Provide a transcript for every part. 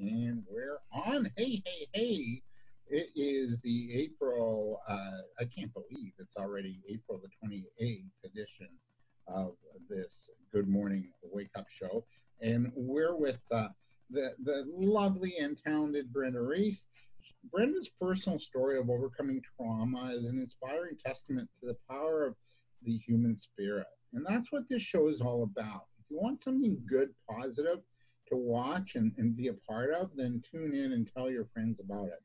And we're on. Hey, hey, hey. It is the April, I can't believe it's already April the 28th edition of this Good Morning Wake Up Show. And we're with the lovely and talented Brenda Reiss. Brenda's personal story of overcoming trauma is an inspiring testament to the power of the human spirit. And that's what this show is all about. If you want something good, positive to watch and be a part of, then tune in and tell your friends about it.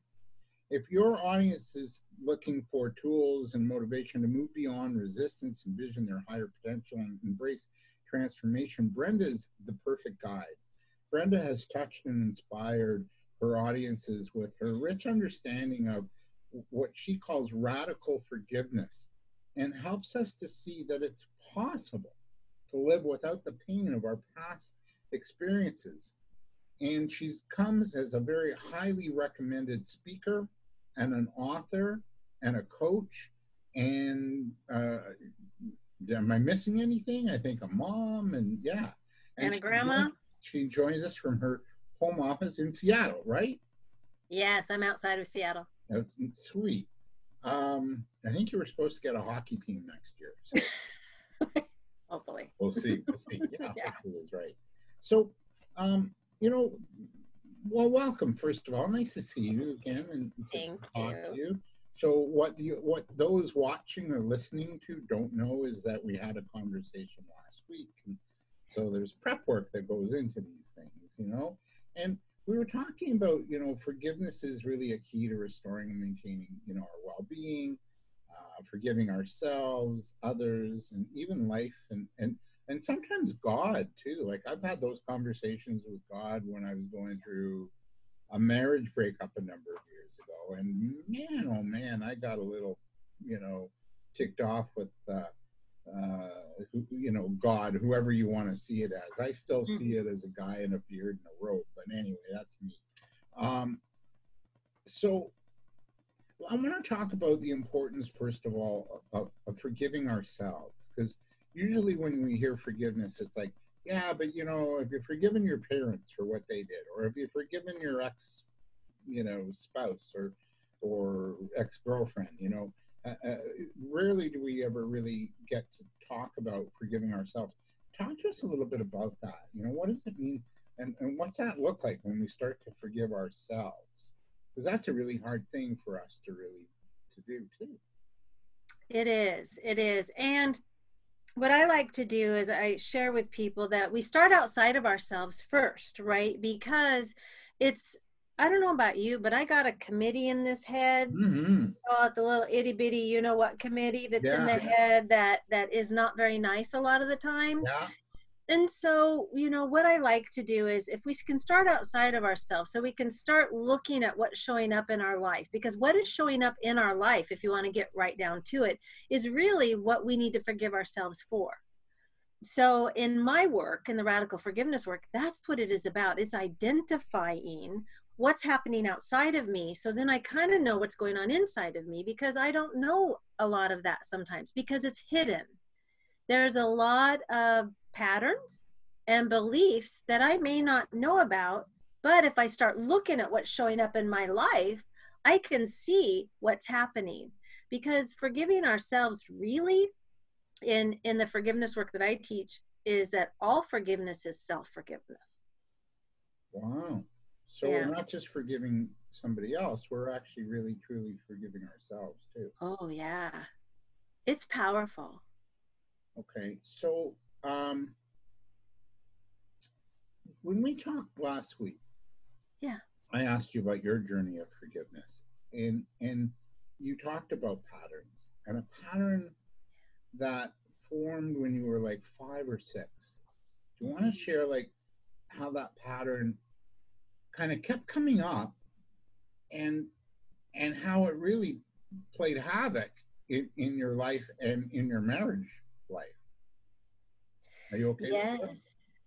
If your audience is looking for tools and motivation to move beyond resistance, envision their higher potential, and embrace transformation, Brenda is the perfect guide. Brenda has touched and inspired her audiences with her rich understanding of what she calls radical forgiveness, and helps us to see that it's possible to live without the pain of our past experiences. And she comes as a very highly recommended speaker and an author and a coach. And am I missing anything? I think a mom, and yeah. And a grandma. She joins us from her home office in Seattle, right? Yes, I'm outside of Seattle. That's sweet. I think you were supposed to get a hockey team next year. So. Hopefully. We'll see. We'll see. Yeah, yeah. Hopefully is right. So, well, welcome, first of all. Nice to see you again and to talk to you. So what those watching or listening to don't know is that we had a conversation last week. And so there's prep work that goes into these things, and we were talking about, forgiveness is really a key to restoring and maintaining, our well-being, forgiving ourselves, others, and even life, and sometimes God too. Like I've had those conversations with God when I was going through a marriage breakup a number of years ago, and man, oh man, I got a little, ticked off with God, whoever you want to see it as. I still see it as a guy in a beard and a robe, but anyway, that's me. So I want to talk about the importance, first of all, of forgiving ourselves, because usually when we hear forgiveness, it's like, yeah, but if you're forgiving your parents for what they did, or if you're forgiving your ex, spouse or ex-girlfriend, rarely do we ever really get to talk about forgiving ourselves. Talk to us a little bit about that. What does it mean, and what's that look like when we start to forgive ourselves? Because that's a really hard thing for us to do too. It is. And what I like to do is I share with people that we start outside of ourselves first, right? Because I don't know about you, but I got a committee in this head. Call it the little itty bitty, what committee that's in the head that is not very nice a lot of the time. Yeah. And so, what I like to do is if we can start outside of ourselves, so we can start looking at what's showing up in our life, because what is showing up in our life, if you want to get right down to it, is really what we need to forgive ourselves for. So in my work, in the radical forgiveness work, that's what it is about. It's identifying what's happening outside of me. So then I kind of know what's going on inside of me, because I don't know a lot of that sometimes because it's hidden. There's a lot of patterns and beliefs that I may not know about, but if I start looking at what's showing up in my life, I can see what's happening. Because forgiving ourselves really in the forgiveness work that I teach is that all forgiveness is self-forgiveness. Wow. So we're not just forgiving somebody else, we're actually really truly forgiving ourselves too. Oh yeah, it's powerful. Okay, so when we talked last week, I asked you about your journey of forgiveness, and you talked about patterns, and a pattern that formed when you were like 5 or 6. Do you want to share like how that pattern kind of kept coming up, and how it really played havoc in your life and in your marriage life? Are you okay with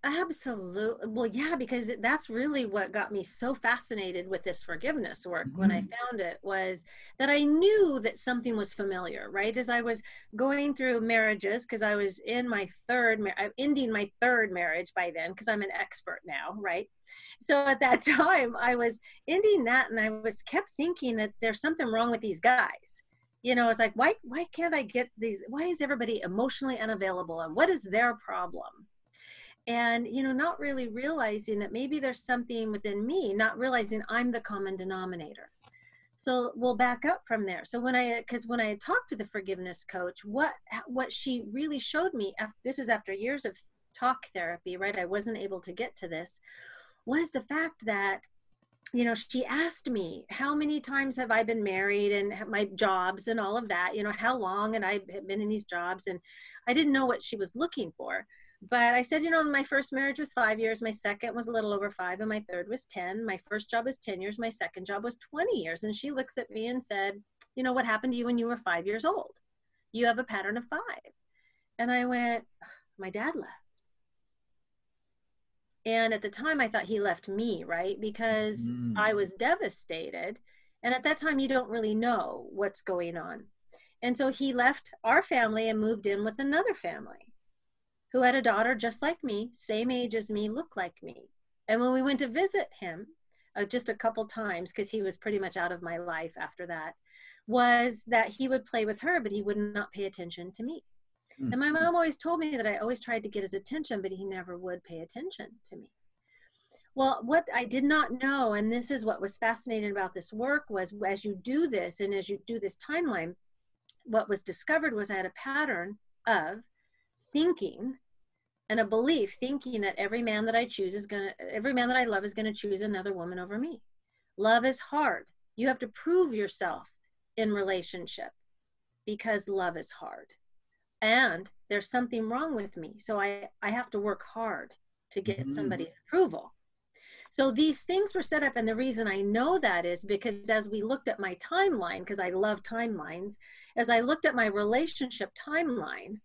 that? Absolutely. Well, yeah, because that's really what got me so fascinated with this forgiveness work when I Mhm. found it, was that I knew that something was familiar, right? As I was going through marriages, because I was in my I'm ending my third marriage by then, because I'm an expert now, right? So at that time, I was ending that, and I was kept thinking that there's something wrong with these guys. It's like, why can't I get these? Why is everybody emotionally unavailable, and what is their problem? And not really realizing that maybe there's something within me, not realizing I'm the common denominator. So we'll back up from there. So when I talked to the forgiveness coach, what she really showed me, this is after years of talk therapy, right? I wasn't able to get to this, was the fact that she asked me, how many times have I been married, and my jobs and all of that, how long, and I have been in these jobs, and I didn't know what she was looking for. But I said, my first marriage was 5 years, my second was a little over 5, and my third was 10. My first job was 10 years, my second job was 20 years. And she looks at me and said, what happened to you when you were 5 years old? You have a pattern of 5. And I went, my dad left. And at the time, I thought he left me, right? Because I Mm. was devastated. And at that time, you don't really know what's going on. And so he left our family and moved in with another family who had a daughter just like me, same age as me, looked like me. And when we went to visit him, just a couple times, because he was pretty much out of my life after that, was that he would play with her, but he would not pay attention to me. And my Mhm. mom always told me that I always tried to get his attention, but he never would pay attention to me. Well, what I did not know, and this is what was fascinating about this work, was as you do this and as you do this timeline, what was discovered was I had a pattern of thinking and a belief, thinking that every man that I love is gonna choose another woman over me. Love is hard. You have to prove yourself in relationship because love is hard. And there's something wrong with me. So I have to work hard to get Mhm. somebody's approval. So these things were set up. And the reason I know that is because as we looked at my timeline, because I love timelines, as I looked at my relationship timeline,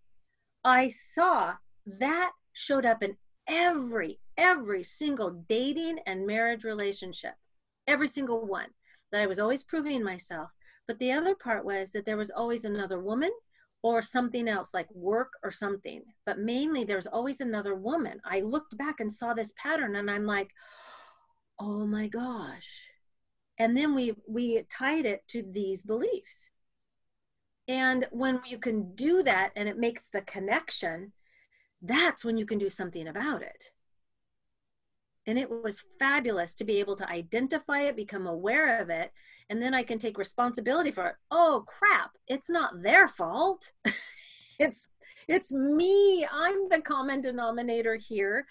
I saw that showed up in every single dating and marriage relationship, every single one, that I was always proving myself. But the other part was that there was always another woman or something else like work or something. But mainly there's always another woman. I looked back and saw this pattern and I'm like, oh my gosh. And then we tied it to these beliefs. And when you can do that and it makes the connection, that's when you can do something about it. And it was fabulous to be able to identify it, become aware of it, and then I can take responsibility for it. Oh crap, it's not their fault. it's it's me. I'm the common denominator here.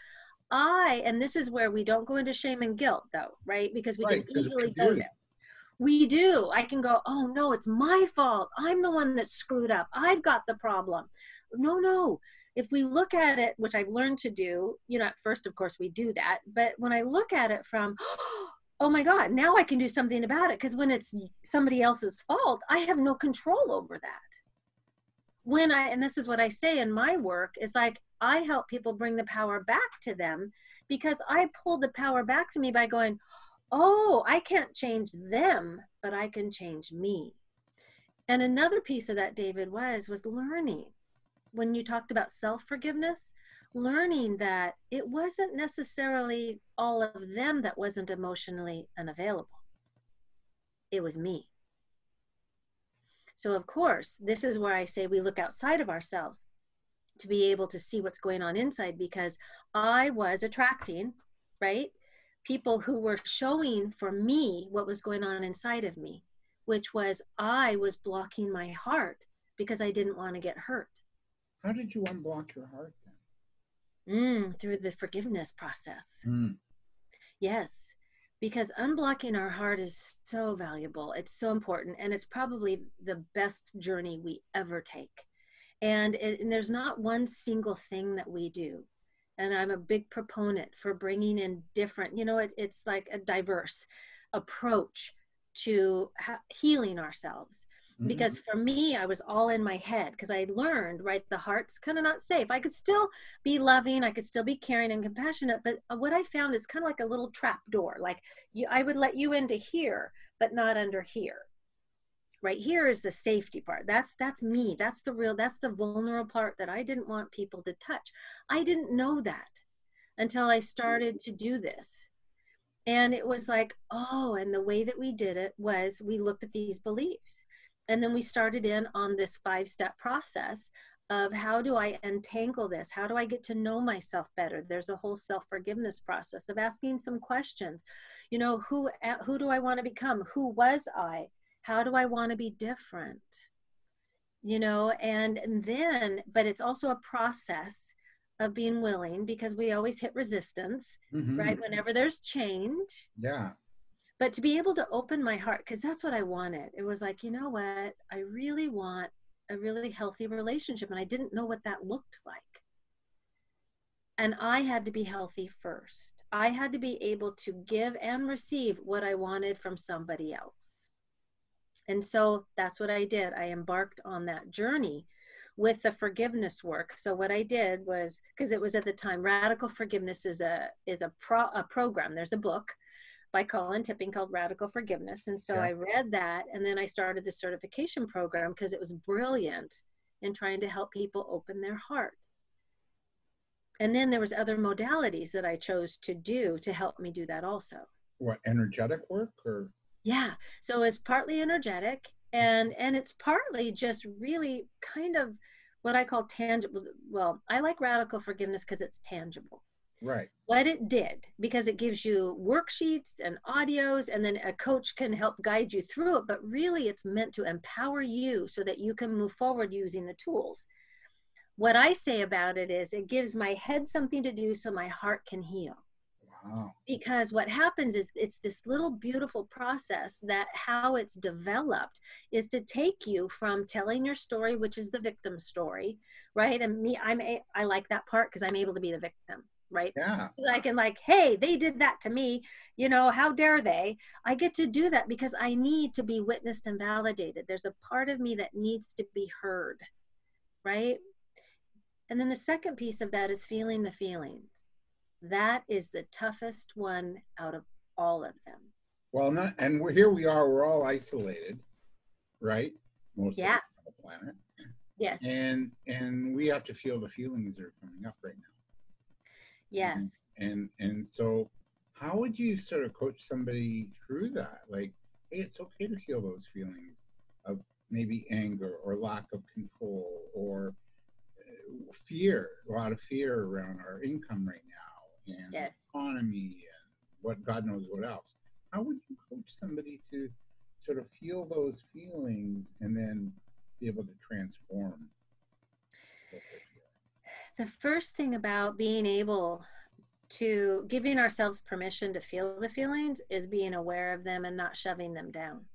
And this is where we don't go into shame and guilt though, right? Because we can Right, because we easily go do. there. We do. I can go, oh no, it's my fault. I'm the one that screwed up. I've got the problem. No, no. If we look at it, which I've learned to do, at first, of course, we do that. But when I look at it from, oh my God, now I can do something about it. Because when it's somebody else's fault, I have no control over that. And this is what I say in my work, is like, I help people bring the power back to them because I pull the power back to me by going, oh, I can't change them, but I can change me. And another piece of that, David, was learning. When you talked about self-forgiveness, learning that it wasn't necessarily all of them that wasn't emotionally unavailable. It was me. So of course, this is where I say we look outside of ourselves to be able to see what's going on inside, because I was attracting, right, people who were showing for me what was going on inside of me, which was I was blocking my heart because I didn't want to get hurt. How did you unblock your heart Through the forgiveness process. then? Yes, because unblocking our heart is so valuable. It's so important. And it's probably the best journey we ever take. And there's not one single thing that we do. And I'm a big proponent for bringing in different, it's like a diverse approach to healing ourselves. Mm-hmm. Because for me, I was all in my head because I learned, right, the heart's kind of not safe. I could still be loving, I could still be caring and compassionate, but what I found is kind of like a little trap door. Like I would let you into here, but not under here. Right here is the safety part. That's me. That's the vulnerable part that I didn't want people to touch. I didn't know that until I started to do this. And it was like, oh, and the way that we did it was we looked at these beliefs. And then we started in on this 5-step process of how do I untangle this? How do I get to know myself better? There's a whole self-forgiveness process of asking some questions. You know, who do I want to become? Who was I? How do I want to be different? You know, and then, but it's also a process of being willing, because we always hit resistance, Mm-hmm. right? Whenever there's change. Yeah. But to be able to open my heart, because that's what I wanted. It was like, you know what? I really want a really healthy relationship. And I didn't know what that looked like. And I had to be healthy first. I had to be able to give and receive what I wanted from somebody else. And so that's what I did. I embarked on that journey with the forgiveness work. So what I did was, because it was at the time, Radical Forgiveness is a program. There's a book by Colin Tipping called Radical Forgiveness. And so Yeah. I read that, and then I started the certification program because it was brilliant in trying to help people open their heart. And then there was other modalities that I chose to do to help me do that also. What, energetic work or? Yeah. So it's partly energetic, and it's partly just really kind of what I call tangible. Well, I like Radical Forgiveness because it's tangible. Right. What it did, because it gives you worksheets and audios, and then a coach can help guide you through it, but really it's meant to empower you so that you can move forward using the tools. What I say about it is it gives my head something to do so my heart can heal. Wow. Because what happens is it's this little beautiful process that how it's developed is to take you from telling your story, which is the victim story, right? And me, I like that part because I'm able to be the victim, right? Yeah. I can like, hey, they did that to me, you know, how dare they? I get to do that because I need to be witnessed and validated. There's a part of me that needs to be heard, right? And then the second piece of that is feeling the feelings. That is the toughest one out of all of them. Well, not, and here we are, we're all isolated, right? Most of Yeah. us on the planet. Yes. And we have to feel the feelings that are coming up right now. Yes. And so how would you sort of coach somebody through that? Like, hey, it's okay to feel those feelings of maybe anger or lack of control or fear, a lot of fear around our income right now and Yes. the economy and what God knows what else. How would you coach somebody to sort of feel those feelings and then be able to transform what they're feeling? The first thing about being able to giving ourselves permission to feel the feelings is being aware of them and not shoving them down.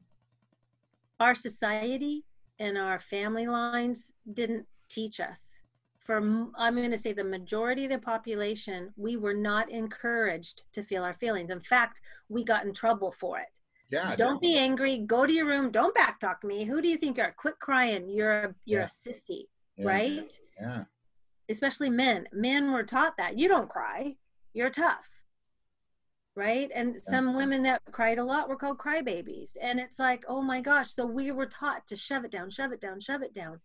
Our society and our family lines didn't teach us. I'm going to say the majority of the population, we were not encouraged to feel our feelings. In fact, we got in trouble for it. Yeah. Don't be angry. Go to your room. Don't backtalk me. Who do you think you are? Quit crying. You're Yeah. a sissy, Yeah. right? Yeah. Especially men. Men were taught that you don't cry. You're tough, right? And some women that cried a lot were called crybabies. And it's like, oh my gosh. So we were taught to shove it down, shove it down, shove it down.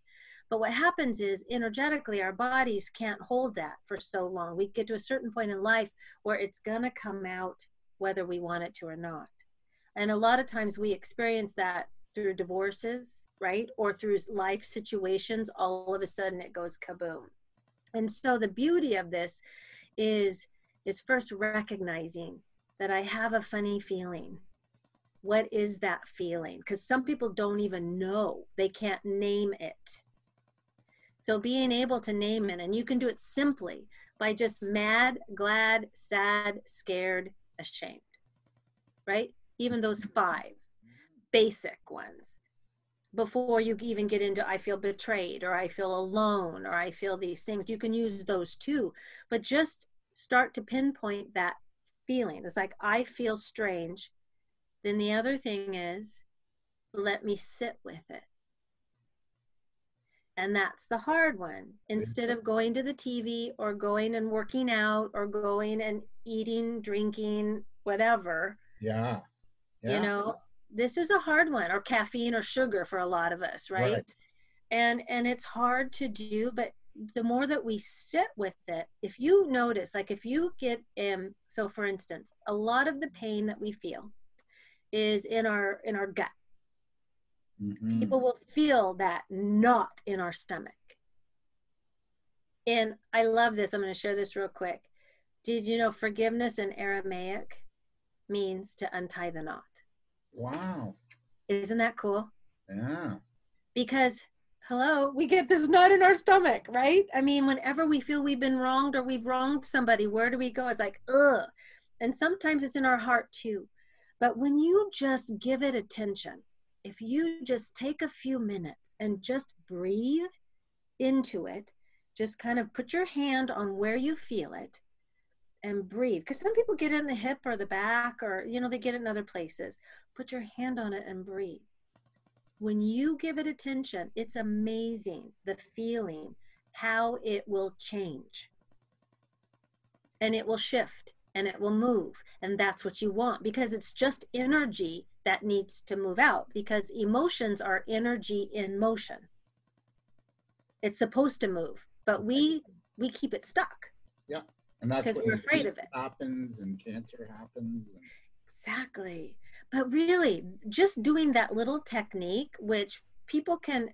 But what happens is energetically, our bodies can't hold that for so long. We get to a certain point in life where it's going to come out whether we want it to or not. And a lot of times we experience that through divorces, right? Or through life situations. All of a sudden it goes kaboom. And so the beauty of this is first recognizing that I have a funny feeling. What is that feeling? Because some people don't even know. They can't name it. So being able to name it, and you can do it simply by just mad, glad, sad, scared, ashamed, right? Even those 5 basic ones before you even get into I feel betrayed or I feel alone or I feel these things. You can use those too, but just start to pinpoint that feeling. It's like, I feel strange. Then the other thing is, let me sit with it. And that's the hard one. Instead of going to the TV or going and working out or going and eating, drinking, whatever, Yeah. you Yeah. know, this is a hard one, or caffeine or sugar for a lot of us, right? Right. And it's hard to do, but the more that we sit with it, if you notice, like if you get so for instance, a lot of the pain that we feel is in our gut. Mm-hmm. People will feel that knot in our stomach. And I love this. I'm going to share this real quick. Did you know forgiveness in Aramaic means to untie the knot? Wow. Isn't that cool? Yeah. Because, hello, we get this knot in our stomach, right? I mean, whenever we feel we've been wronged or we've wronged somebody, where do we go? It's like, ugh. And sometimes it's in our heart too. But when you just give it attention, if you just take a few minutes and just breathe into it, just kind of put your hand on where you feel it and breathe. Because some people get it in the hip or the back, or, you know, they get it in other places. Put your hand on it and breathe. When you give it attention, it's amazing the feeling, how it will change. And it will shift and it will move. And that's what you want, because it's just energy that needs to move out, because emotions are energy in motion. It's supposed to move, but we keep it stuck. Yeah. And that's because when we're afraid of it. happens and cancer happens. And... Exactly. But really, just doing that little technique, which people can,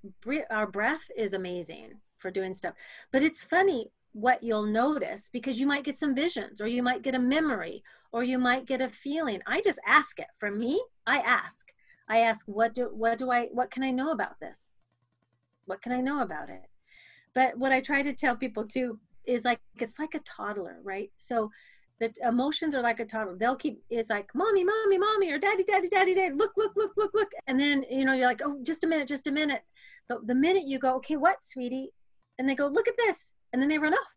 our breath is amazing for doing stuff. But it's funny what you'll notice, because you might get some visions, or you might get a memory, or you might get a feeling. I just ask it. For me, I ask, what can I know about this? What can I know about it? But what I try to tell people too is, like, it's like a toddler, right? So the emotions are like a toddler. They'll keep, it's like, mommy, mommy, mommy, or daddy, daddy, daddy, daddy, look, look, look, look, look. And then, you know, you're like, oh, just a minute, just a minute. But the minute you go, okay, what, sweetie? And they go, look at this. And then they run off,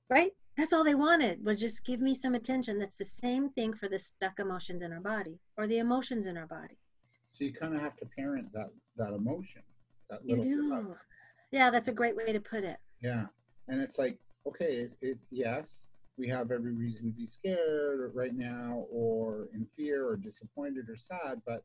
right? That's all they wanted, was just give me some attention. That's the same thing for the stuck emotions in our body, or the emotions in our body. So you kind of have to parent that emotion, that You little do. stuff. Yeah, that's a great way to put it. Yeah. And it's like, okay, yes, we have every reason to be scared right now, or in fear, or disappointed, or sad, but,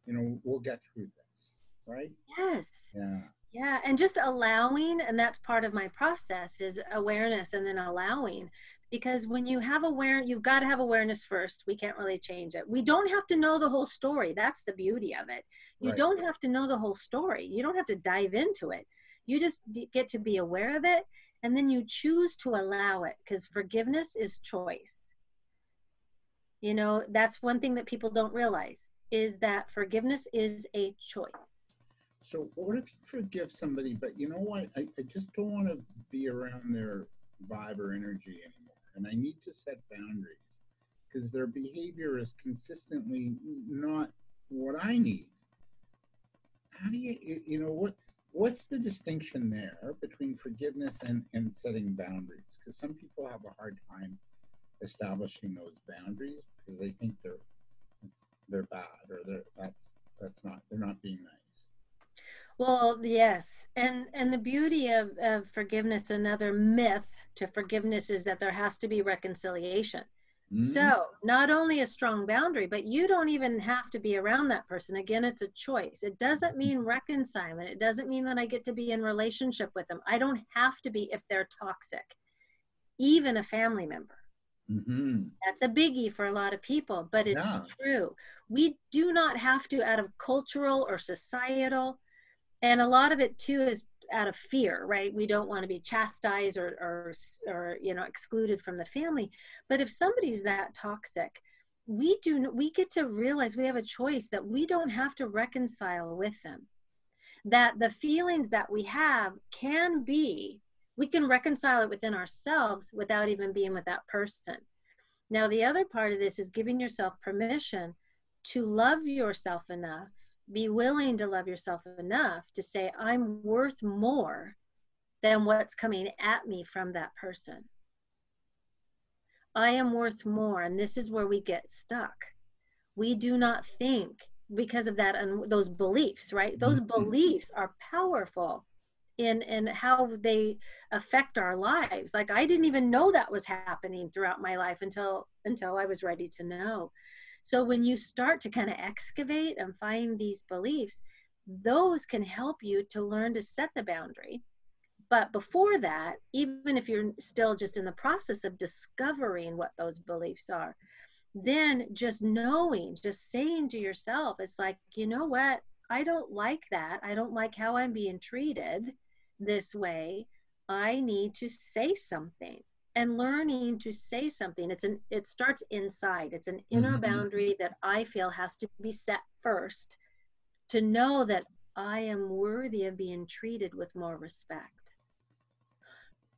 you know, we'll get through this, right? Yes. Yeah. Yeah. And just allowing, and that's part of my process, is awareness and then allowing. Because when you have awareness, you've got to have awareness first. We can't really change it. We don't have to know the whole story. That's the beauty of it. You Right. don't have to know the whole story. You don't have to dive into it. You just get to be aware of it, and then you choose to allow it, because forgiveness is choice. You know, that's one thing that people don't realize, is that forgiveness is a choice. So what if you forgive somebody, but you know what? I just don't want to be around their vibe or energy anymore. And I need to set boundaries because their behavior is consistently not what I need. How do you know, what's the distinction there between forgiveness and setting boundaries? Because some people have a hard time establishing those boundaries because they think they're bad, or they're not being nice. Well, yes. And the beauty of forgiveness, another myth to forgiveness, is that there has to be reconciliation. Mm-hmm. So not only a strong boundary, but you don't even have to be around that person. Again, it's a choice. It doesn't mean reconciling. It doesn't mean that I get to be in relationship with them. I don't have to be if they're toxic, even a family member. Mm-hmm. That's a biggie for a lot of people, but it's Yeah. true. We do not have to, out of cultural or societal, and a lot of it too is out of fear, right? We don't want to be chastised or you know, excluded from the family. But if somebody's that toxic, we get to realize we have a choice, that we don't have to reconcile with them. That the feelings that we have can be, we can reconcile it within ourselves without even being with that person. Now, the other part of this is giving yourself permission to love yourself enough, be willing to love yourself enough to say, I'm worth more than what's coming at me from that person. I am worth more. And this is where we get stuck. We do not think, because of that and those beliefs, right? Those beliefs are powerful. in how they affect our lives. Like I didn't even know that was happening throughout my life until I was ready to know. So when you start to kind of excavate and find these beliefs, those can help you to learn to set the boundary. But before that, even if you're still just in the process of discovering what those beliefs are, then just knowing, just saying to yourself, it's like, you know what? I don't like that. I don't like how I'm being treated this way. I need to say something. And learning to say something, it starts inside. It's an inner Mm-hmm. boundary that I feel has to be set first to know that I am worthy of being treated with more respect.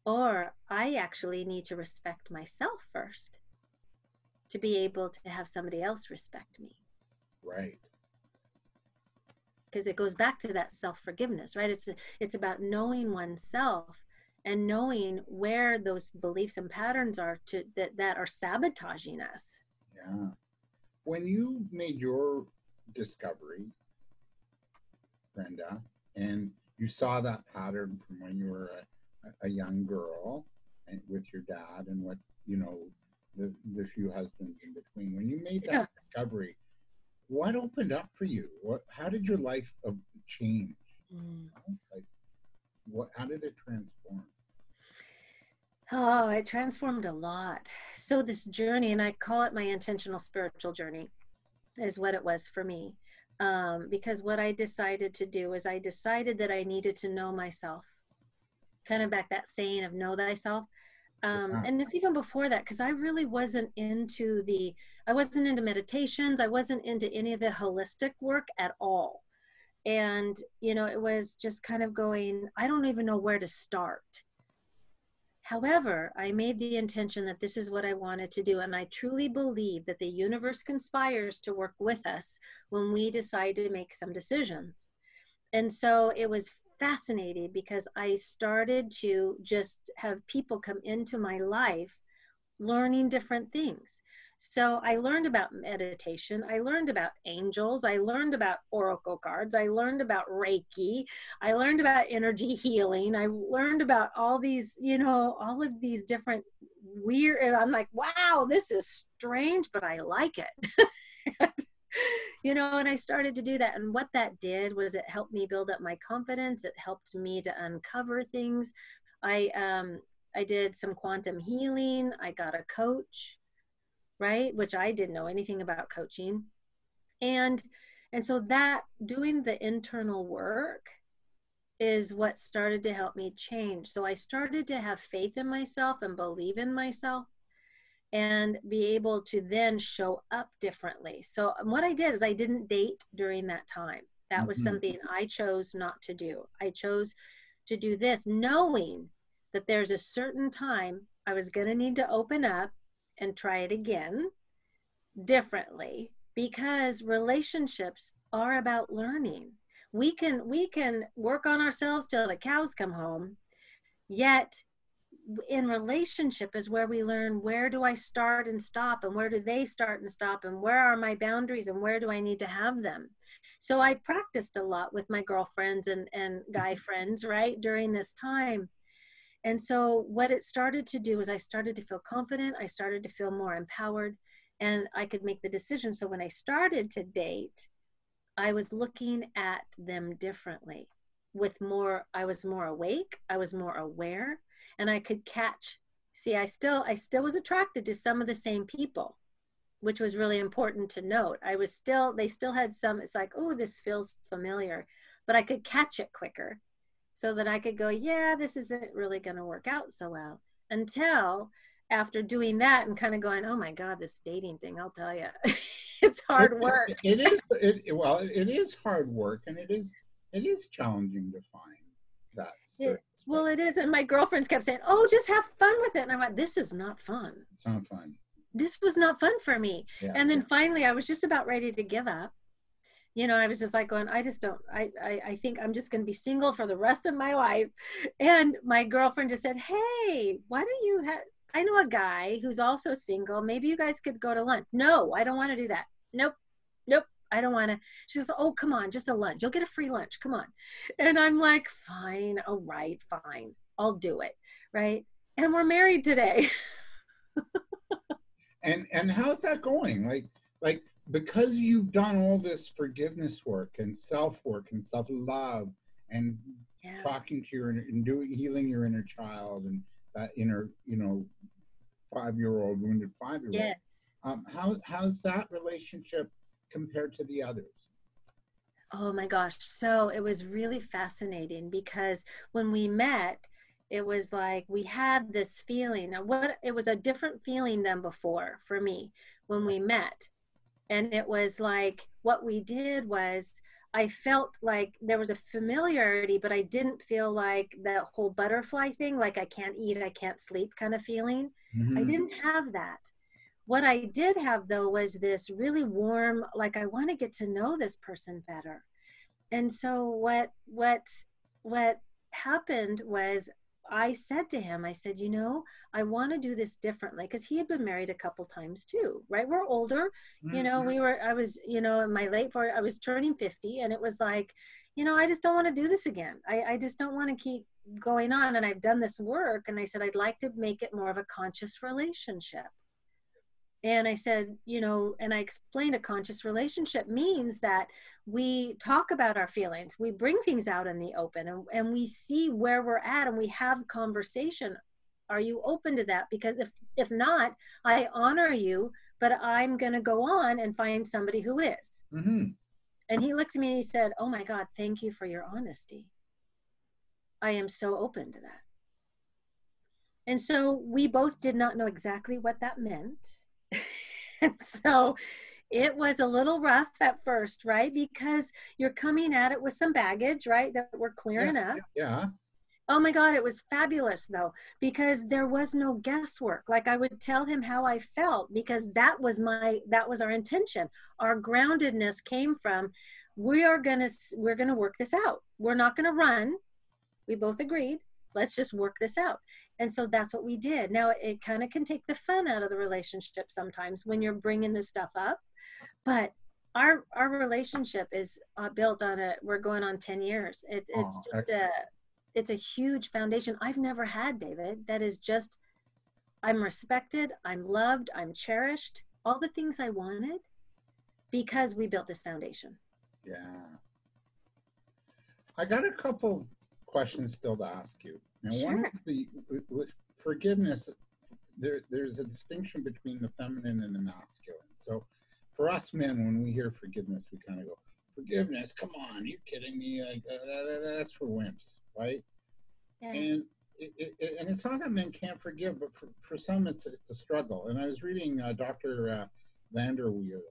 Or I actually need to respect myself first to be able to have somebody else respect me. Right. Because it goes back to that self-forgiveness, right? It's about knowing oneself and knowing where those beliefs and patterns are that are sabotaging us. Yeah. When you made your discovery, Brenda, and you saw that pattern from when you were a young girl and with your dad and what, you know, the few husbands in between, when you made Yeah. that discovery, what opened up for you? How did your life change? Mm. Like, how did it transform? Oh, it transformed a lot. So this journey, and I call it my intentional spiritual journey, is what it was for me. Because what I decided to do is I decided that I needed to know myself. Kind of back that saying of know thyself. Yeah. And it's even before that, because I really I wasn't into meditations. I wasn't into any of the holistic work at all. And, you know, it was just kind of going, I don't even know where to start. However, I made the intention that this is what I wanted to do. And I truly believe that the universe conspires to work with us when we decide to make some decisions. And so it was fascinating because I started to just have people come into my life learning different things. So I learned about meditation. I learned about angels. I learned about oracle cards. I learned about Reiki. I learned about energy healing. I learned about all these, you know, all of these different weird, and I'm like, wow, this is strange, but I like it. You know, and I started to do that. And what that did was it helped me build up my confidence. It helped me to uncover things. I did some quantum healing. I got a coach, right? Which I didn't know anything about coaching. And and so that doing the internal work is what started to help me change. So I started to have faith in myself and believe in myself and be able to then show up differently. So what I did is I didn't date during that time. That was Mm-hmm. something I chose not to do. I chose to do this knowing that there's a certain time I was going to need to open up and try it again differently, because relationships are about learning. We can work on ourselves till the cows come home, yet in relationship is where we learn, where do I start and stop, and where do they start and stop, and where are my boundaries, and where do I need to have them. So I practiced a lot with my girlfriends and guy friends, right, during this time. And so what it started to do is I started to feel confident. I started to feel more empowered, and I could make the decision. So when I started to date, I was looking at them differently with more, I was more awake, I was more aware, and I could catch. See, I still was attracted to some of the same people, which was really important to note. They still had some, it's like, oh, this feels familiar, but I could catch it quicker so that I could go, yeah, this isn't really going to work out so well, until after doing that and kind of going, oh my God, this dating thing, I'll tell you, it's hard work. It is hard work, and it is challenging to find that certain Well, space. it is. And my girlfriends kept saying, oh, just have fun with it. And I went, this is not fun. It's not fun. This was not fun for me. Yeah. And then finally, I was just about ready to give up. You know, I was just like going, I just don't, I think I'm just going to be single for the rest of my life. And my girlfriend just said, hey, why don't you have, I know a guy who's also single. Maybe you guys could go to lunch. No, I don't want to do that. Nope. Nope. I don't want to. She says, oh, come on, just a lunch. You'll get a free lunch. Come on. And I'm like, fine. All right, fine. I'll do it. Right. And we're married today. And how's that going? Like because you've done all this forgiveness work and self love and Yeah. talking to your and doing healing your inner child and that inner 5-year-old wounded 5-year-old. Yeah. How's that relationship compared to the others? Oh my gosh. So it was really fascinating because when we met, it was like we had this feeling. Now, what it was a different feeling than before for me when we met. And it was like what we did was I felt like there was a familiarity, but I didn't feel like that whole butterfly thing, like I can't eat, I can't sleep kind of feeling. I Mm-hmm. didn't have that. What I did have though was this really warm, like I want to get to know this person better. And so what happened was I said to him, I said, you know, I want to do this differently because he had been married a couple times too, right? We're older, you know, I was, you know, in my late 40s, I was turning 50 and it was like, you know, I just don't want to do this again. I just don't want to keep going on. And I've done this work. And I said, I'd like to make it more of a conscious relationship. And I said, you know, and I explained a conscious relationship means that we talk about our feelings, we bring things out in the open, and we see where we're at and we have conversation. Are you open to that? Because if not, I honor you, but I'm going to go on and find somebody who is. Mm-hmm. And he looked at me and he said, oh my God, thank you for your honesty. I am so open to that. And so we both did not know exactly what that meant. And so it was a little rough at first, right? Because you're coming at it with some baggage, right? That we're clearing up. Yeah. Oh my God, it was fabulous though, because there was no guesswork. Like I would tell him how I felt because that was our intention. Our groundedness came from, we're going to work this out. We're not going to run. We both agreed. Let's just work this out. And so that's what we did. Now it kind of can take the fun out of the relationship sometimes when you're bringing this stuff up, but our relationship is built on we're going on 10 years. It's just it's a huge foundation I've never had, David. That is just, I'm respected, I'm loved, I'm cherished, all the things I wanted because we built this foundation. Yeah. I got a couple questions still to ask you. Now, Sure. one is with forgiveness, there's a distinction between the feminine and the masculine. So for us men, when we hear forgiveness, we kind of go, forgiveness, come on, are you kidding me? Like, that's for wimps, right? Yeah. And it's not that men can't forgive, but for some, it's a struggle. And I was reading Dr. Vanderweel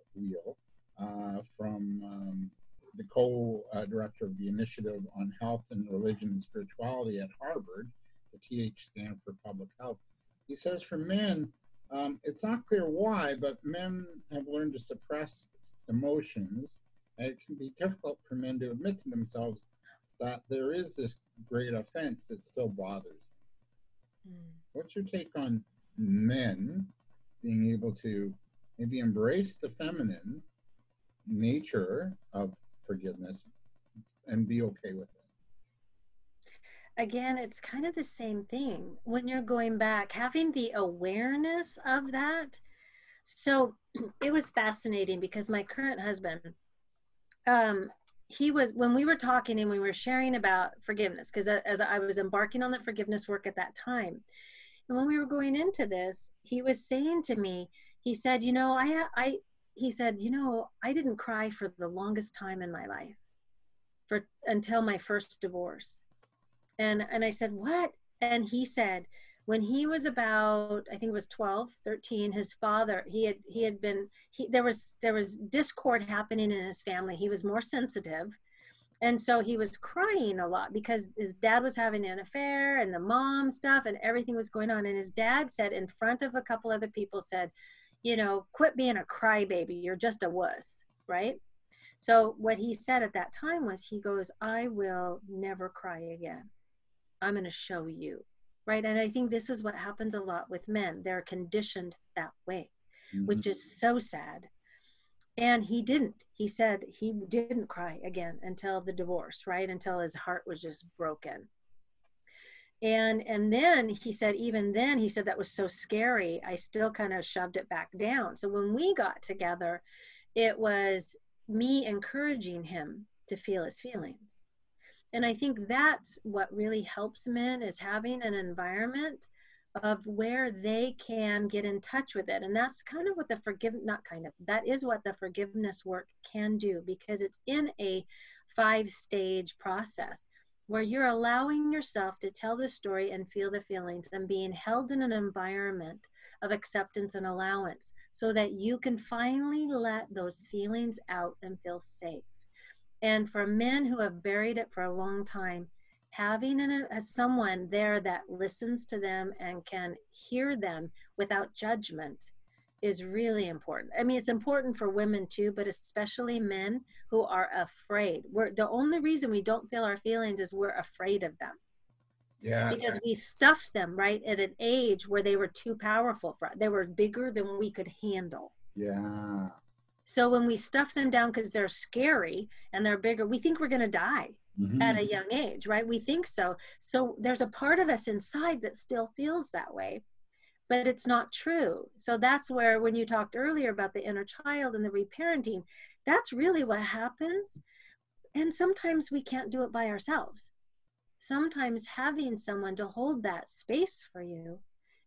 from the co-director of the Initiative on Health and Religion and Spirituality at Harvard, the TH stand for Public Health. He says for men, it's not clear why, but men have learned to suppress emotions, and it can be difficult for men to admit to themselves that there is this great offense that still bothers them. What's your take on men being able to maybe embrace the feminine nature of forgiveness and be okay with it? Again, it's kind of the same thing when you're going back, having the awareness of that. So it was fascinating because my current husband, he was, when we were talking and we were sharing about forgiveness, because as I was embarking on the forgiveness work at that time, and when we were going into this, he was saying to me, he said, you know, he said, you know, I didn't cry for the longest time in my life until my first divorce. And I said, what? And he said, when he was about, I think it was 12, 13, his father, there was discord happening in his family. He was more sensitive. And so he was crying a lot because his dad was having an affair and the mom stuff and everything was going on. And his dad said in front of a couple other people said, you know, quit being a crybaby. You're just a wuss, right? So what he said at that time was, he goes, I will never cry again. I'm going to show you, right? And I think this is what happens a lot with men. They're conditioned that way, which is so sad. And he didn't. He said he didn't cry again until the divorce, right? Until his heart was just broken. And then he said, even then, he said that was so scary. I still kind of shoved it back down. So when we got together, it was me encouraging him to feel his feelings. And I think that's what really helps men, is having an environment of where they can get in touch with it. And that's kind of what the not kind of, that is what the forgiveness work can do, because it's in a 5-stage process where you're allowing yourself to tell the story and feel the feelings and being held in an environment of acceptance and allowance so that you can finally let those feelings out and feel safe. And for men who have buried it for a long time, having someone there that listens to them and can hear them without judgment is really important. I mean, it's important for women too, but especially men who are afraid. The only reason we don't feel our feelings is we're afraid of them. Yeah. Because we stuffed them right at an age where they were too powerful for us. They were bigger than we could handle. Yeah. So when we stuff them down because they're scary and they're bigger, we think we're going to die at a young age, right? We think so. So there's a part of us inside that still feels that way, but it's not true. So that's where, when you talked earlier about the inner child and the reparenting, that's really what happens. And sometimes we can't do it by ourselves. Sometimes having someone to hold that space for you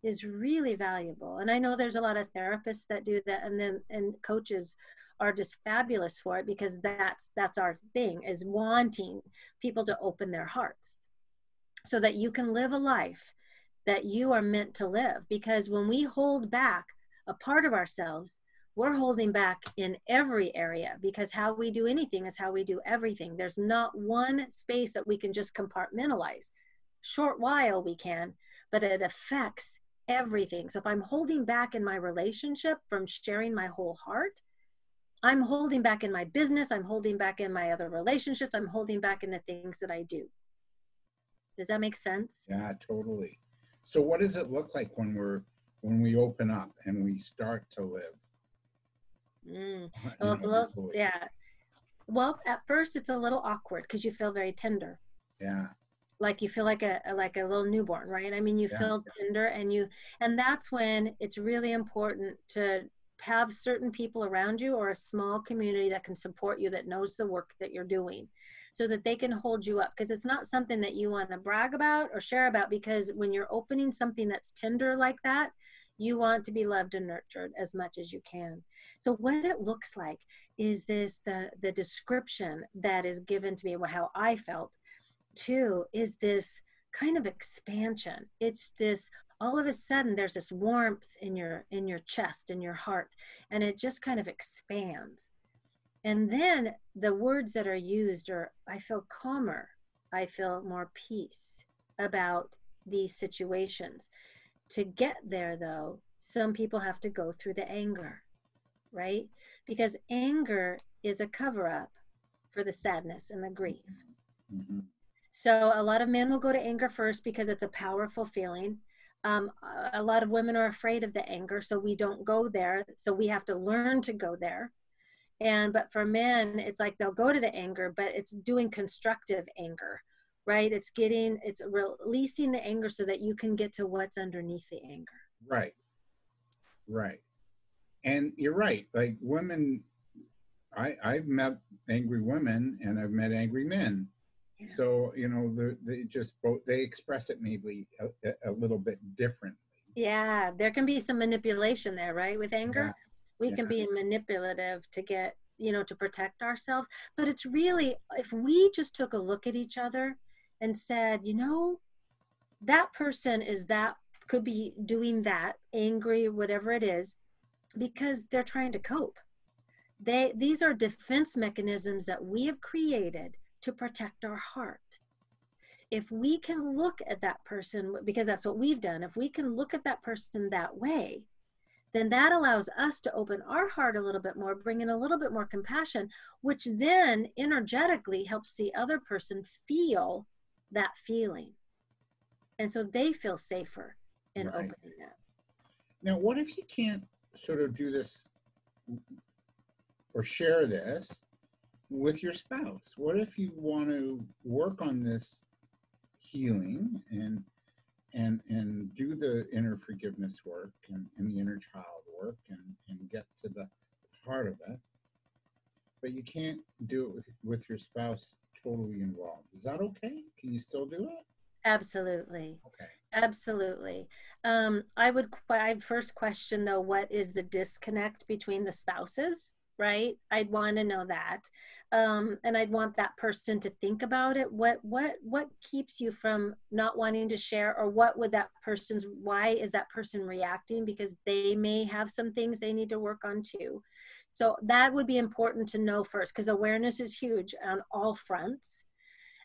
is really valuable. And I know there's a lot of therapists that do that, and coaches are just fabulous for it, because that's our thing, is wanting people to open their hearts so that you can live a life that you are meant to live. Because when we hold back a part of ourselves, we're holding back in every area, because how we do anything is how we do everything. There's not one space that we can just compartmentalize. Short while we can, but it affects everything. So if I'm holding back in my relationship from sharing my whole heart, I'm holding back in my business, I'm holding back in my other relationships, I'm holding back in the things that I do. Does that make sense? Yeah, totally. So what does it look like when we open up and we start to live? Well, yeah. Well, at first it's a little awkward because you feel very tender. Yeah. Like you feel like a little newborn, right? I mean, you feel tender, and that's when it's really important to have certain people around you, or a small community that can support you, that knows the work that you're doing, so that they can hold you up, because it's not something that you want to brag about or share about, because when you're opening something that's tender like that, you want to be loved and nurtured as much as you can. So what it looks like is the description that is given to me, how I felt too, is this kind of expansion. It's this, all of a sudden there's this warmth in your chest, in your heart, and it just kind of expands. And then the words that are used are, I feel calmer, I feel more peace about these situations. To get there though, some people have to go through the anger, right? Because anger is a cover up for the sadness and the grief. Mm-hmm. So a lot of men will go to anger first because it's a powerful feeling. A lot of women are afraid of the anger, so we don't go there. So we have to learn to go there. But for men, it's like they'll go to the anger, but it's doing constructive anger, right? It's releasing the anger so that you can get to what's underneath the anger. Right. Right. And you're right. Like women, I've met angry women and I've met angry men. Yeah. So, they express it maybe a little bit differently. Yeah, there can be some manipulation there, right? With anger, we can be manipulative to get, to protect ourselves. But it's really, if we just took a look at each other and said, that person could be doing that, angry, whatever it is, because they're trying to cope. These are defense mechanisms that we have created to protect our heart. If we can look at that person, because that's what we've done, if we can look at that person that way, then that allows us to open our heart a little bit more, bring in a little bit more compassion, which then energetically helps the other person feel that feeling. And so they feel safer in opening up. Now, what if you can't sort of do this or share this with your spouse. What if you want to work on this healing and do the inner forgiveness work and the inner child work and get to the heart of it, but you can't do it with your spouse totally involved? Is that okay? Can you still do it? Absolutely. Okay. Absolutely. I'd first question though, what is the disconnect between the spouses, right? I'd want to know that. And I'd want that person to think about it. What keeps you from not wanting to share, or what would why is that person reacting? Because they may have some things they need to work on too. So that would be important to know first, because awareness is huge on all fronts.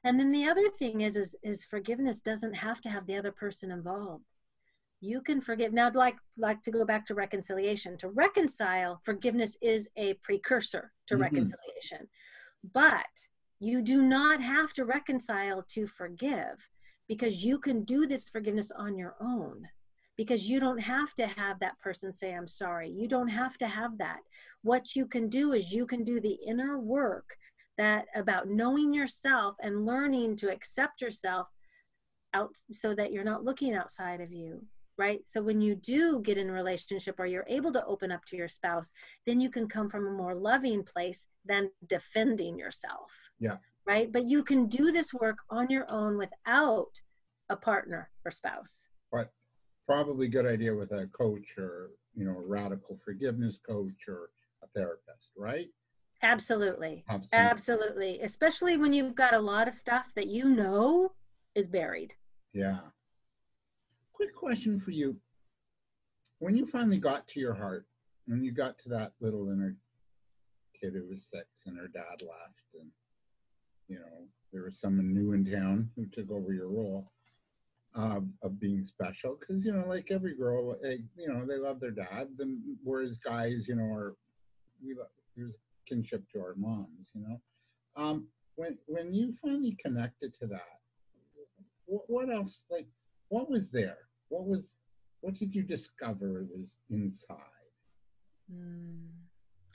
And then the other thing is forgiveness doesn't have to have the other person involved. You can forgive. Now, I'd like to go back to reconciliation. To reconcile, forgiveness is a precursor to reconciliation. But you do not have to reconcile to forgive, because you can do this forgiveness on your own. Because you don't have to have that person say, I'm sorry. You don't have to have that. What you can do is you can do the inner work that about knowing yourself and learning to accept yourself out, so that you're not looking outside of you, right? So when you do get in a relationship, or you're able to open up to your spouse, then you can come from a more loving place than defending yourself. Yeah. Right. But you can do this work on your own without a partner or spouse. But probably good idea with a coach, or a radical forgiveness coach or a therapist, right? Absolutely. Absolutely. Absolutely. Especially when you've got a lot of stuff that is buried. Yeah. Quick question for you. When you finally got to your heart, when you got to that little inner kid who was 6 and her dad left, and there was someone new in town who took over your role of being special, because like every girl, they love their dad, then whereas guys, there's kinship to our moms. When you finally connected to that, what else, like, what was there? What did you discover was inside?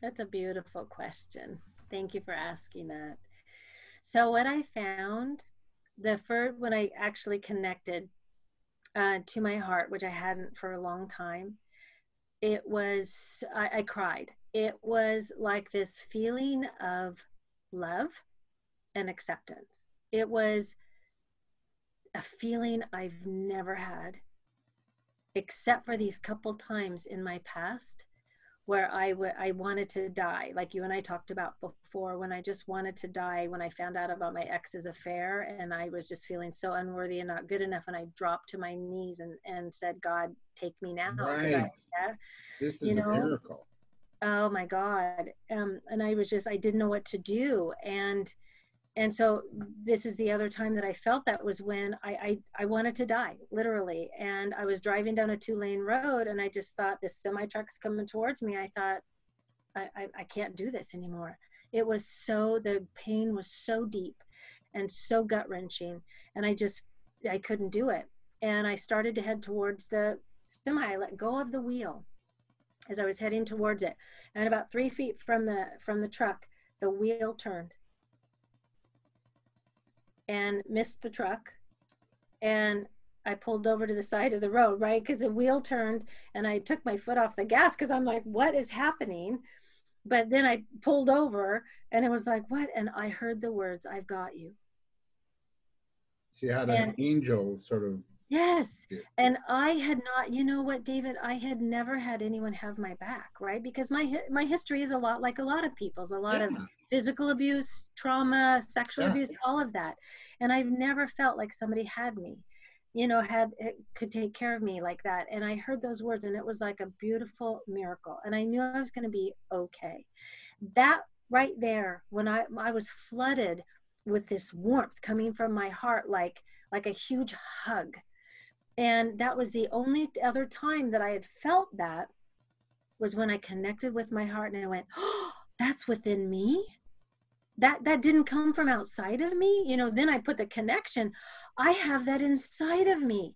That's a beautiful question. Thank you for asking that. So what I found, when I actually connected to my heart, which I hadn't for a long time, I cried. It was like this feeling of love and acceptance. It was a feeling I've never had, except for these couple times in my past where I wanted to die, like you and I talked about before, when I just wanted to die, when I found out about my ex's affair, and I was just feeling so unworthy and not good enough, and I dropped to my knees and said, God, take me now. Right. This is a miracle. Oh my God. And I didn't know what to do. And so this is the other time that I felt that, was when I wanted to die, literally. And I was driving down a 2-lane road, and I just thought, this semi truck's coming towards me. I thought, I can't do this anymore. The pain was so deep and so gut wrenching. And I couldn't do it. And I started to head towards the semi. I let go of the wheel as I was heading towards it. And about 3 feet from the truck, the wheel turned and missed the truck, and I pulled over to the side of the road, right? Because the wheel turned, and I took my foot off the gas, because I'm like, what is happening? But then I pulled over, and it was like, what? And I heard the words, I've got you. So you had an angel sort of. Yes. And I had not, you know what, David, I had never had anyone have my back, right? Because my history is a lot like a lot of people's, a lot of physical abuse, trauma, sexual abuse, all of that. And I've never felt like somebody had me, could take care of me like that. And I heard those words, and it was like a beautiful miracle. And I knew I was going to be okay. That right there, when I was flooded with this warmth coming from my heart, like a huge hug. And that was the only other time that I had felt that, was when I connected with my heart, and I went, oh, that's within me. That didn't come from outside of me. Then I put the connection. I have that inside of me.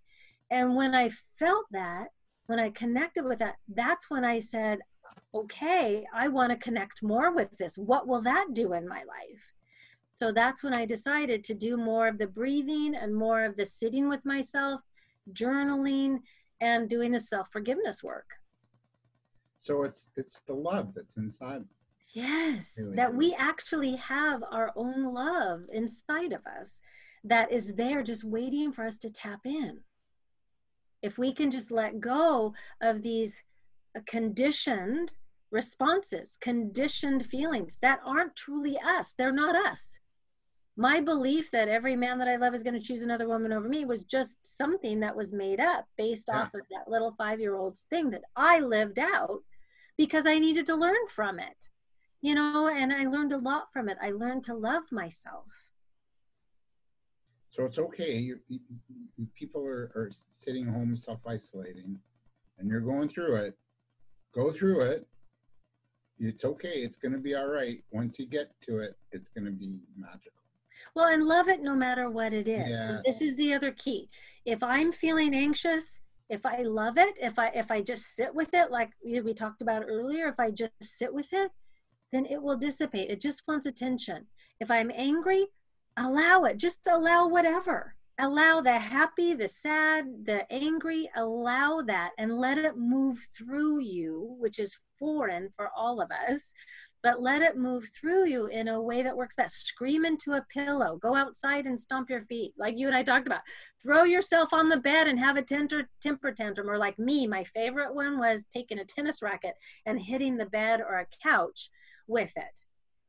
And when I felt that, when I connected with that, that's when I said, okay, I want to connect more with this. What will that do in my life? So that's when I decided to do more of the breathing and more of the sitting with myself, journaling, and doing the self-forgiveness work. So it's the love that's inside. Yes, Really. that we actually have our own love inside of us that is there just waiting for us to tap in. If we can just let go of these conditioned responses, conditioned feelings that aren't truly us, they're not us. My belief that every man that I love is going to choose another woman over me was just something that was made up based Yeah. off of that little 5-year-old's thing that I lived out because I needed to learn from it, you know, and I learned a lot from it. I learned to love myself. So it's okay. People are sitting home self-isolating, and you're going through it. Go through it. It's okay. It's going to be all right. Once you get to it, it's going to be magical. Well, and love it no matter what it is. Yeah. And this is the other key. If I'm feeling anxious, if I love it, if I just sit with it, like we talked about earlier, if I just sit with it, then it will dissipate. It just wants attention. If I'm angry, allow it. Just allow whatever. Allow the happy, the sad, the angry, allow that and let it move through you, which is foreign for all of us. But let it move through you in a way that works best. Scream into a pillow. Go outside and stomp your feet, like you and I talked about. Throw yourself on the bed and have a temper tantrum. Or like me, my favorite one was taking a tennis racket and hitting the bed or a couch with it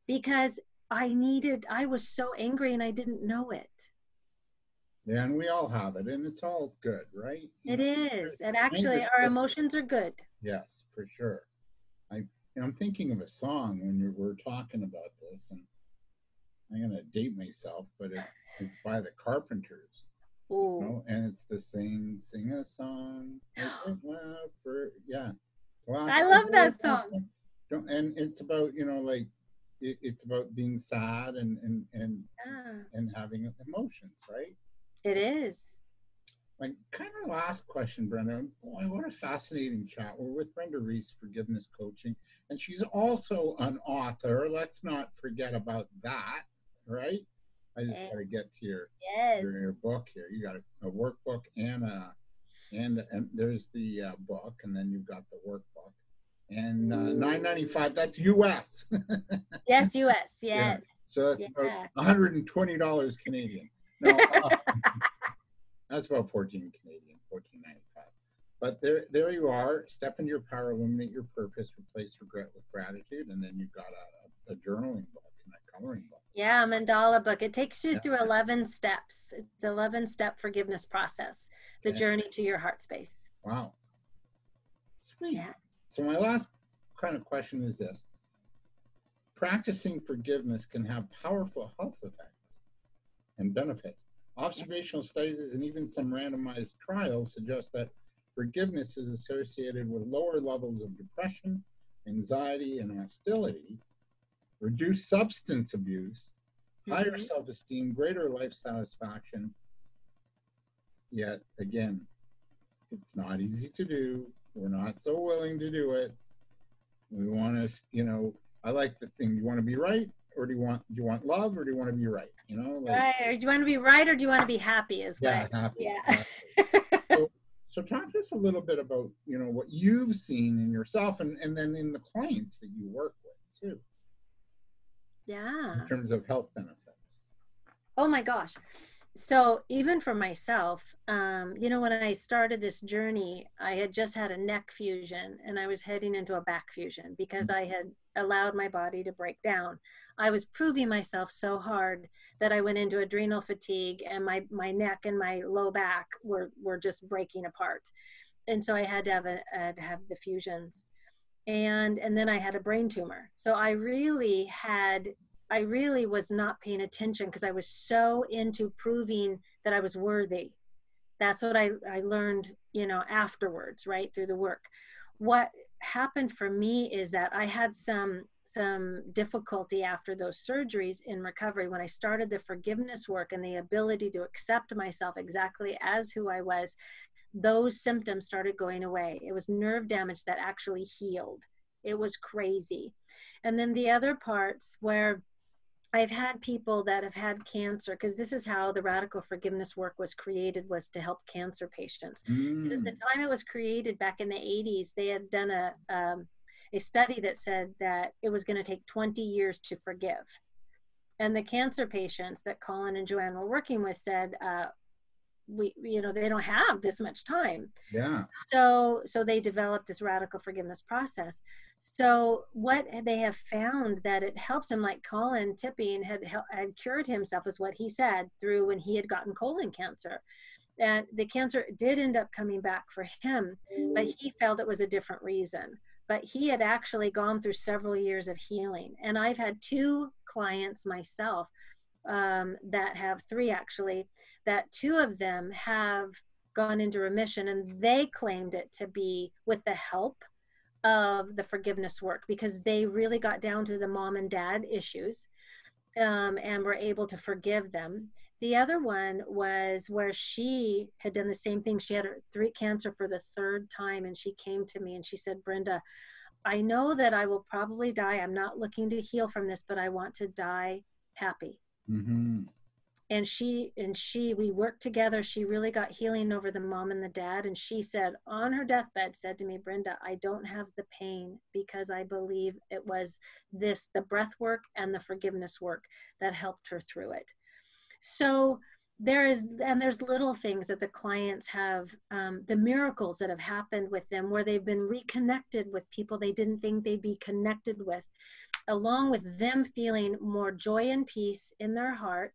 because I was so angry and I didn't know it. Yeah, and we all have it, and it's all good, right? It is. And actually, Anger's our good. emotions are good. Yes, for sure. I'm thinking of a song when we're talking about this, and I'm gonna date myself, but it's by the Carpenters, Ooh. you know, and it's the sing a song, yeah. I love that song. And it's about like it's about being sad and having emotions, right? It is. Like, kind of last question, Brenda. Boy, what a fascinating chat. We're with Brenda Reiss, Forgiveness Coaching, and she's also an author. Let's not forget about that, right? I just got to get to your book here. You got a workbook and there's the book, and then you've got the workbook, and $9.95. That's U.S. Yes, U.S. Yes. Yeah. So that's about $120 Canadian. No. That's about 14 Canadian, 14.95. But there you are. Step into your power, illuminate your purpose, replace regret with gratitude, and then you've got a journaling book and a coloring book. Yeah, a mandala book. It takes you through 11 steps. It's 11-step forgiveness process, the journey to your heart space. Wow. Sweet. Yeah. So my last kind of question is this. Practicing forgiveness can have powerful health effects and benefits. Observational studies and even some randomized trials suggest that forgiveness is associated with lower levels of depression, anxiety, and hostility, reduced substance abuse, higher self-esteem, greater life satisfaction. Yet, again, it's not easy to do. We're not so willing to do it. We want to, I like the thing, you want to be right? Or do you want love, or do you want to be right? Right. Or do you want to be right, or do you want to be happy as well? Yeah, happy. Yeah. So talk to us a little bit about what you've seen in yourself, and then in the clients that you work with too. Yeah. In terms of health benefits. Oh my gosh. So even for myself, when I started this journey, I had just had a neck fusion and I was heading into a back fusion because I had allowed my body to break down. I was proving myself so hard that I went into adrenal fatigue, and my neck and my low back were just breaking apart. And so I had to have the fusions. And then I had a brain tumor. So I really was not paying attention because I was so into proving that I was worthy. That's what I learned, afterwards, right, through the work. What happened for me is that I had some difficulty after those surgeries in recovery. When I started the forgiveness work and the ability to accept myself exactly as who I was, those symptoms started going away. It was nerve damage that actually healed. It was crazy. And then the other parts where I've had people that have had cancer, because this is how the radical forgiveness work was created, was to help cancer patients. Because at the time it was created back in the 80s, they had done a study that said that it was going to take 20 years to forgive. And the cancer patients that Colin and Joanne were working with said, they don't have this much time. Yeah. So they developed this radical forgiveness process. So what they have found that it helps him, like Colin Tipping had cured himself, is what he said, through when he had gotten colon cancer. And the cancer did end up coming back for him, but he felt it was a different reason. But he had actually gone through several years of healing. And I've had 2 clients myself, that have 3 actually, that 2 of them have gone into remission, and they claimed it to be with the help of the forgiveness work, because they really got down to the mom and dad issues, and were able to forgive them. The other one was where she had done the same thing. She had cancer for the 3rd time, and she came to me and she said, Brenda, I know that I will probably die. I'm not looking to heal from this, but I want to die happy. Mm-hmm. And we worked together. She really got healing over the mom and the dad. And she said on her deathbed, said to me, Brenda, I don't have the pain because I believe it was the breath work and the forgiveness work that helped her through it. So there's little things that the clients have, the miracles that have happened with them, where they've been reconnected with people they didn't think they'd be connected with, along with them feeling more joy and peace in their heart,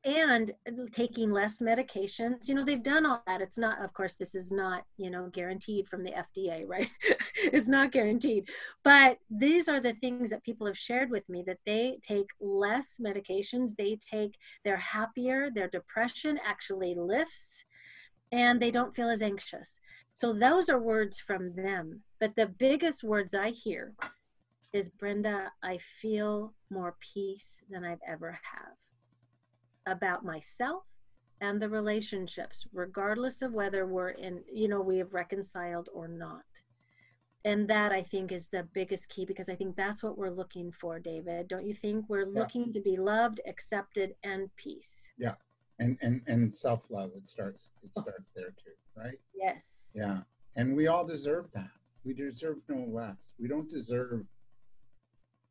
and taking less medications. They've done all that. It's not, of course, this is not, guaranteed from the FDA, right? It's not guaranteed. But these are the things that people have shared with me, that they take less medications, they're happier, their depression actually lifts, and they don't feel as anxious. So those are words from them. But the biggest words I hear is, Brenda, I feel more peace than I've ever have about myself and the relationships, regardless of whether we're in, we have reconciled or not. And that, I think, is the biggest key, because I think that's what we're looking for, David. Don't you think? We're looking to be loved, accepted, and peace. Yeah. And self-love, it starts there too, right? Yes. Yeah. And we all deserve that. We deserve no less. We don't deserve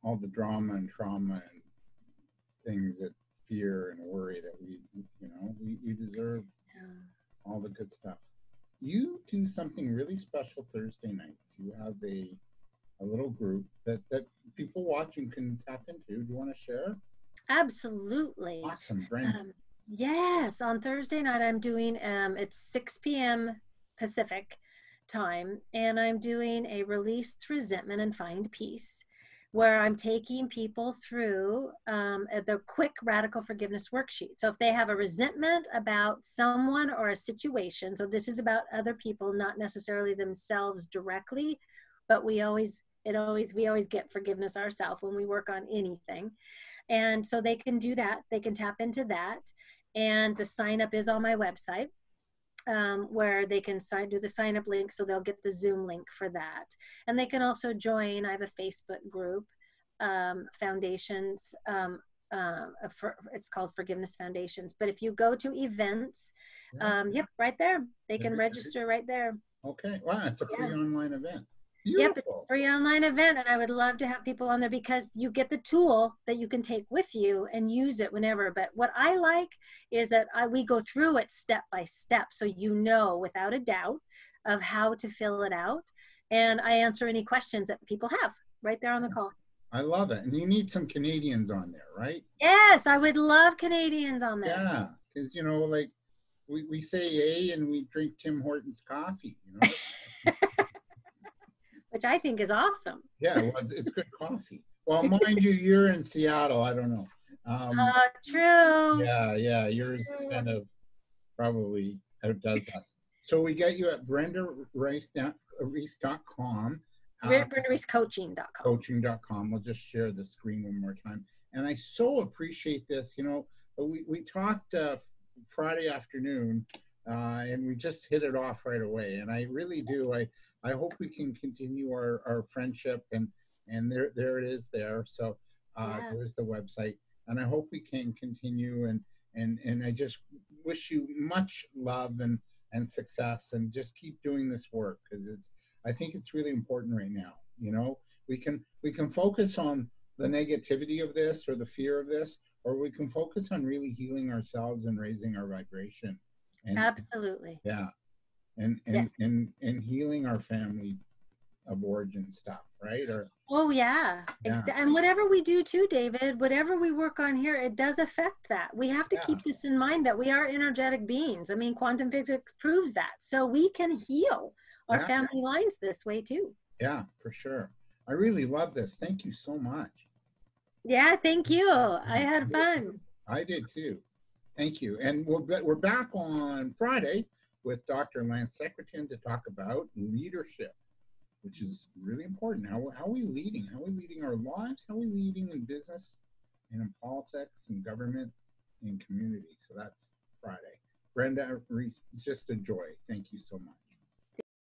all the drama and trauma and things that fear and worry that we deserve all the good stuff. You do something really special Thursday nights. You have a little group that people watching can tap into. Do you want to share? Absolutely. Awesome, Brenda. Yes, on Thursday night I'm doing, it's 6 p.m. Pacific time, and I'm doing a Release Resentment and Find Peace, where I'm taking people through the quick radical forgiveness worksheet. So if they have a resentment about someone or a situation, so this is about other people, not necessarily themselves directly, but we always get forgiveness ourselves when we work on anything. And so they can do that. They can tap into that. And the sign up is on my website, where they can do the sign up link, so they'll get the Zoom link for that. And they can also join, I have a Facebook group, Foundations, it's called Forgiveness Foundations. But if you go to events, right there, they can register right there. Okay, wow, it's a free online event. Beautiful. Yep, it's a free online event, and I would love to have people on there, because you get the tool that you can take with you and use it whenever. But what I like is that we go through it step by step, so without a doubt of how to fill it out, and I answer any questions that people have right there on the call. I love it. And you need some Canadians on there, right? Yes, I would love Canadians on there. Yeah, because like we say A and we drink Tim Hortons coffee, Which I think is awesome. Yeah, well, it's good coffee. Well, mind you, you're in Seattle. I don't know. True. Yeah, yours kind of probably outdoes us. So we get you at BrendaReiss.com. BrendaReissCoaching.com. Coaching.com. We'll just share the screen one more time. And I so appreciate this. We talked Friday afternoon and we just hit it off right away. And I really do. I hope we can continue our friendship, and there it is there. So Yeah. there's the website, and I hope we can continue. And I just wish you much love and success, and just keep doing this work, because I think it's really important right now. You know, we can focus on the negativity of this or the fear of this, or we can focus on really healing ourselves and raising our vibration. And Absolutely. yeah, and Yes. healing our family of origin stuff, right? Or Oh yeah. yeah, And whatever we do too, David, whatever we work on here, it does affect that. We have to yeah, keep this in mind that we are energetic beings. I mean, quantum physics proves that. So we can heal our yeah, family lines this way too. yeah, for sure. I really love this. Thank you so much. Yeah, thank you. I had fun. I did too. Thank you. And we're back on Friday with Dr. Lance Secretan to talk about leadership, which is really important. How are we leading? How are we leading our lives? How are we leading in business and in politics and government and community? So that's Friday. Brenda Reiss, just a joy. Thank you so much.